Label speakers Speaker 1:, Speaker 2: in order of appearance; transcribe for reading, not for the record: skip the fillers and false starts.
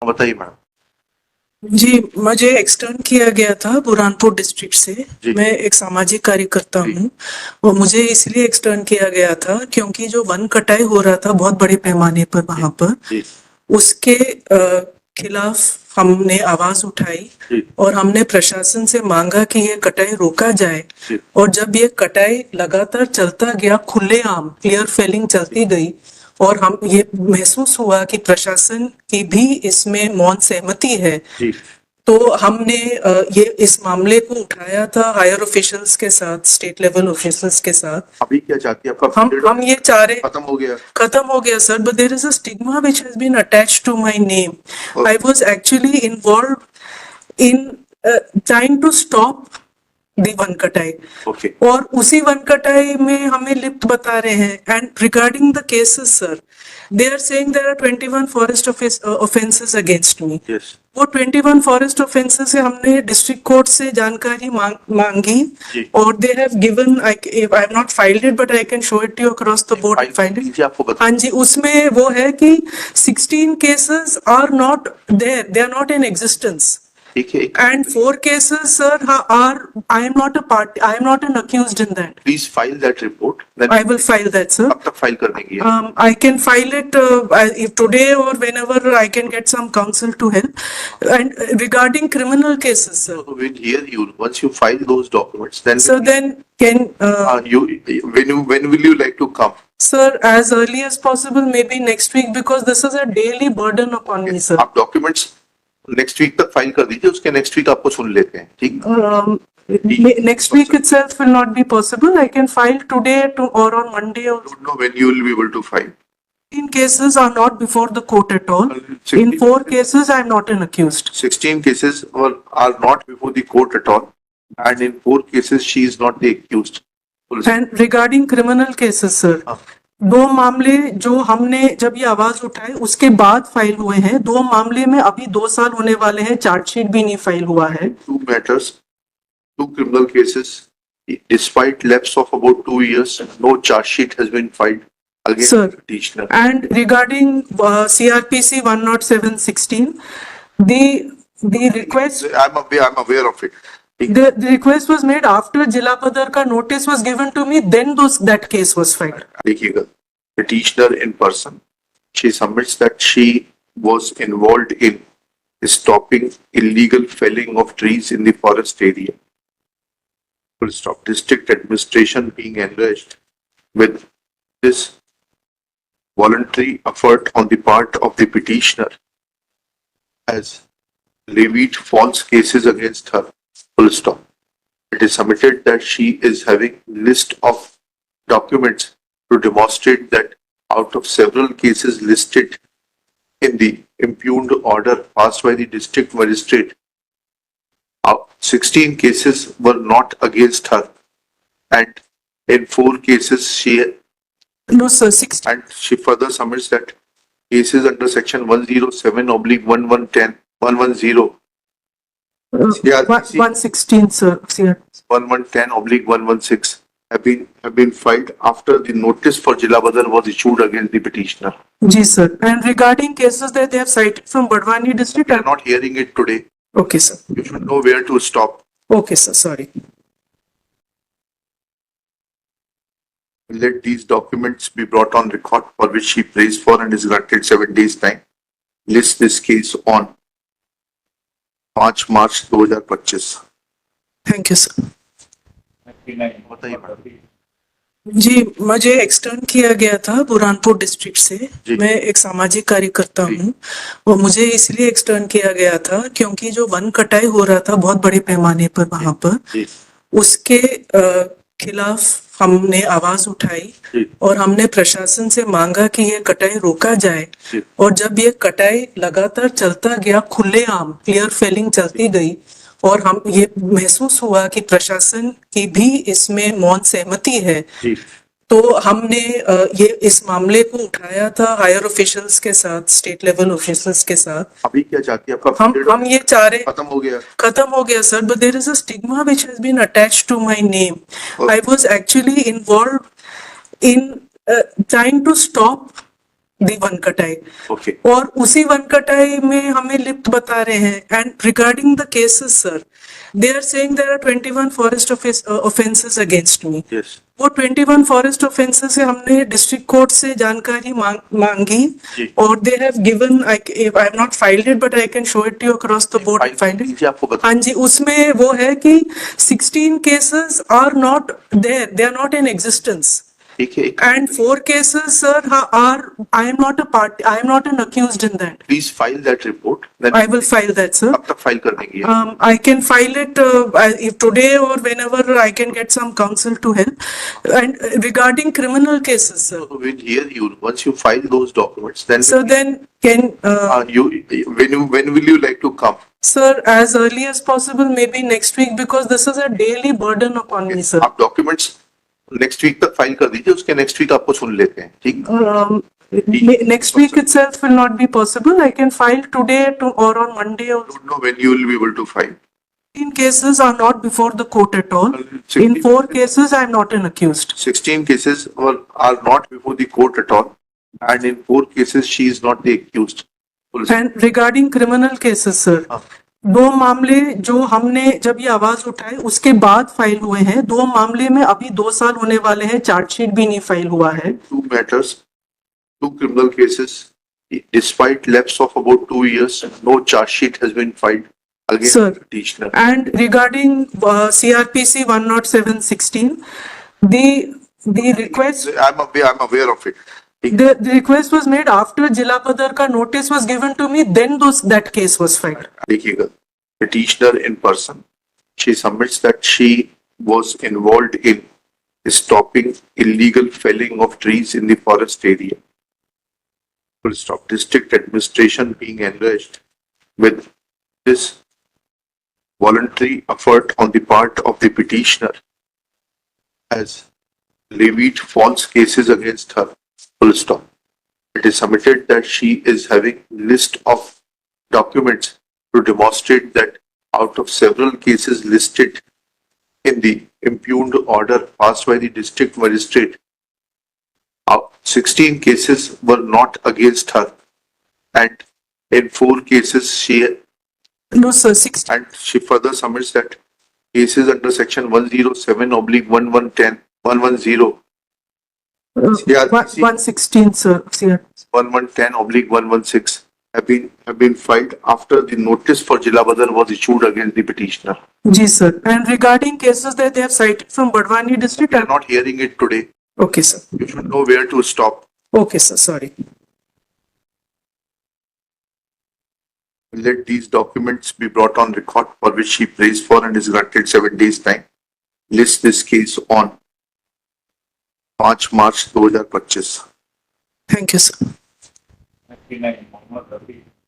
Speaker 1: बताइए मैडम।
Speaker 2: जी, मुझे एक्सटर्न किया गया था बुरहानपुर डिस्ट्रिक्ट से।
Speaker 1: जी।
Speaker 2: मैं एक सामाजिक कार्यकर्ता
Speaker 1: जी।
Speaker 2: हूँ और मुझे इसलिए एक्सटर्न किया गया था क्योंकि जो वन कटाई हो रहा था बहुत बड़े पैमाने पर वहां पर,
Speaker 1: जी।
Speaker 2: उसके खिलाफ हमने आवाज उठाई
Speaker 1: जी।
Speaker 2: और हमने प्रशासन से मांगा कि ये कटाई रोका जाए।
Speaker 1: जी।
Speaker 2: और जब ये कटाई लगातार चलता गया, खुलेआम क्लियर फेलिंग चलती गई और हम ये महसूस हुआ कि प्रशासन की भी इसमें मौन सहमति है,
Speaker 1: जी।
Speaker 2: तो हमने ये इस मामले को उठाया था हायर ऑफिशियल्स के साथ, स्टेट लेवल ऑफिशियल्स के साथ।
Speaker 1: अभी क्या चाहती है आपका?
Speaker 2: हम ये चाह रहे
Speaker 1: खत्म हो गया
Speaker 2: sir, but there is a stigma which has been attached to my name.
Speaker 1: Okay.
Speaker 2: I was actually involved in trying to stop the one कटाई।
Speaker 1: Okay.
Speaker 2: और उसी वन कटाई में हमें लिप्त बता रहे हैं। And regarding the cases sir, they are saying there are 21 forest offences against me.
Speaker 1: Yes.
Speaker 2: वो 21 फॉरेस्ट ऑफेंसेस से हमने डिस्ट्रिक्ट कोर्ट से जानकारी मांगी
Speaker 1: जी।
Speaker 2: और they have given, I have not filed it but I can show it to you across the board filed.
Speaker 1: आपको बता।
Speaker 2: हाँ जी, उसमें वो है कि 16 cases are not there, they are not in existence.
Speaker 1: ठीक है।
Speaker 2: And 4 cases, sir, I am not a part. I am not an accused in that.
Speaker 1: Please file that report.
Speaker 2: I will file that, sir.
Speaker 1: कब तक file कर देंगी आप?
Speaker 2: I can file it if today or whenever I can get some counsel to help. And regarding criminal cases, sir.
Speaker 1: We'll hear you once you file those documents. Then
Speaker 2: So then can
Speaker 1: when will you like to come?
Speaker 2: sir, as early as possible, maybe next week, because this is a daily burden upon me, sir.
Speaker 1: आप documents next week तक file कर दीजिए, उसके next week आपको सुन लेते हैं। ठीक।
Speaker 2: Next week itself will not be possible. I can file today or on Monday or.
Speaker 1: Don't know when you will be able to file.
Speaker 2: 16 cases are not before the court at all.
Speaker 1: 16
Speaker 2: In 4 cases, I am not an accused.
Speaker 1: 16 cases are not before the court at all, and in 4 cases she is not the accused.
Speaker 2: And regarding criminal cases, sir,
Speaker 1: हाँ।
Speaker 2: 2 मामले जो हमने जब ये आवाज उठाई उसके बाद फाइल हुए हैं। 2 मामले में अभी 2 साल होने वाले हैं, चार्जशीट भी नहीं फाइल हुआ है।
Speaker 1: 2 matters, 2 criminal cases. Despite lapse of about 2 years, no charge sheet has been filed against
Speaker 2: Sir,
Speaker 1: the petitioner.
Speaker 2: And regarding CRPC 10716, the request.
Speaker 1: I'm aware of it.
Speaker 2: The request was made after Jila Padar ka notice was given to me, then that case was filed.
Speaker 1: देखिएगा, petitioner in person, she submits that she was involved in stopping illegal felling of trees in the forest area. Full stop. District administration being enraged with this voluntary effort on the part of the petitioner has levied false cases against her. Full stop. It is submitted that she is having list of documents to demonstrate that out of several cases listed in the impugned order passed by the district magistrate, 16 cases were not against her, and in 4 cases she
Speaker 2: No, sir, 16.
Speaker 1: and she further submits that cases under section 107/1110 110 CRPC
Speaker 2: 116, sir.
Speaker 1: 1110/116 have been filed after the notice for Jila Badar was issued against the petitioner.
Speaker 2: Ji, sir. And regarding cases that they have cited from Badwani district.
Speaker 1: We are not hearing it today.
Speaker 2: Okay, sir.
Speaker 1: You should know where to stop.
Speaker 2: Okay, sir. Sorry.
Speaker 1: Let these documents be brought on record, for which she prays for and is granted 7 days time. List this case on 5 March 2025.
Speaker 2: Thank you, sir.
Speaker 1: बताइए madam.
Speaker 2: जी, मुझे extern किया गया था Burhanpur district से। मैं एक सामाजिक कार्यकर्ता हूँ और मुझे इसलिए एक्सटर्न किया गया था क्योंकि जो वन कटाई हो रहा था बहुत बड़े पैमाने पर वहां पर, उसके खिलाफ हमने आवाज उठाई और हमने प्रशासन से मांगा कि ये कटाई रोका जाए। और जब ये कटाई लगातार चलता गया, खुलेआम क्लियर फेलिंग चलती गई और हम ये महसूस हुआ कि प्रशासन की भी इसमें मौन सहमति है, तो हमने ये इस मामले को उठाया था हायर ऑफिशियल्स के साथ, स्टेट लेवल ऑफिशियल्स के साथ।
Speaker 1: अभी क्या चाहती है आपका?
Speaker 2: हम ये चाह रहे
Speaker 1: खत्म हो गया
Speaker 2: sir, but there is a stigma which has been attached to my name. I was actually involved in trying to stop the one कटाई
Speaker 1: Okay.
Speaker 2: और उसी वन कटाई में हमें लिप्त बता रहे हैं and regarding the cases sir they are saying there are 21 forest offences against me
Speaker 1: Yes.
Speaker 2: वो 21 फॉरेस्ट ऑफेंसेस से हमने डिस्ट्रिक्ट कोर्ट से जानकारी मांगी
Speaker 1: जी।
Speaker 2: और they have given I have not filed it but I can show it to you across the board
Speaker 1: File
Speaker 2: filed
Speaker 1: कीजिए, आपको बता
Speaker 2: हाँ जी उसमें वो है कि 16 cases are not there they are not in existence
Speaker 1: ठीक है.
Speaker 2: and 4 cases sir are I am not a part I am not an accused in that
Speaker 1: Please file that report. Then
Speaker 2: I will file that sir
Speaker 1: कब तक file कर देंगे?
Speaker 2: I can file it if today or whenever I can get some counsel to help and regarding criminal cases sir
Speaker 1: So we'll hear you once you file those documents. Then
Speaker 2: so then can
Speaker 1: when will you like to come?
Speaker 2: sir as early as possible maybe next week because this is a daily burden upon me sir
Speaker 1: आप documents next week तक file कर दीजिए, उसके next week आपको सुन लेते हैं. ठीक.
Speaker 2: Next week itself will not be possible. I can file today or on Monday or
Speaker 1: I don't know when you will be able to file.
Speaker 2: 16 cases are not before the court at all.
Speaker 1: 16
Speaker 2: In 4 cases, I am not an accused.
Speaker 1: 16 cases are not before the court at all, and in 4 cases she is not the accused.
Speaker 2: And regarding criminal cases, sir,
Speaker 1: हाँ.
Speaker 2: 2 मामले जो हमने जब ये आवाज उठाए उसके बाद फाइल हुए हैं 2 मामले में अभी 2 साल होने वाले हैं चार्जशीट भी नहीं फाइल हुआ है
Speaker 1: 2 matters, 2 criminal cases. Despite lapse of about 2 years, no charge sheet has been filed against
Speaker 2: Sir.
Speaker 1: the petitioner.
Speaker 2: and regarding CRPC 10716 the request
Speaker 1: I'm aware of it.
Speaker 2: the request was made after Jilapadar ka notice was given to me then that case was filed
Speaker 1: देखिएगा, petitioner in person, she submits that she was involved in stopping illegal felling of trees in the forest area. Full stop. District administration being enraged with this voluntary effort on the part of the petitioner has levied false cases against her. Full stop. It is submitted that she is having list of documents to demonstrate that out of several cases listed in the impugned order passed by the district magistrate, 16 cases were not against her, and in 4 cases
Speaker 2: no sir 16
Speaker 1: and she further submits that cases under section 107/1110 110 CRPC
Speaker 2: 116 sir CR
Speaker 1: 1110/116 have been filed after the notice for Jilabadar was issued against the petitioner.
Speaker 2: ji sir and regarding cases that they have cited from Badwani district
Speaker 1: We are not hearing it today.
Speaker 2: okay sir
Speaker 1: You should know where to stop.
Speaker 2: okay sir sorry
Speaker 1: Let these documents be brought on record for which she prays for and is granted 7 days time. List this case on 5 March 2025.
Speaker 2: thank you sir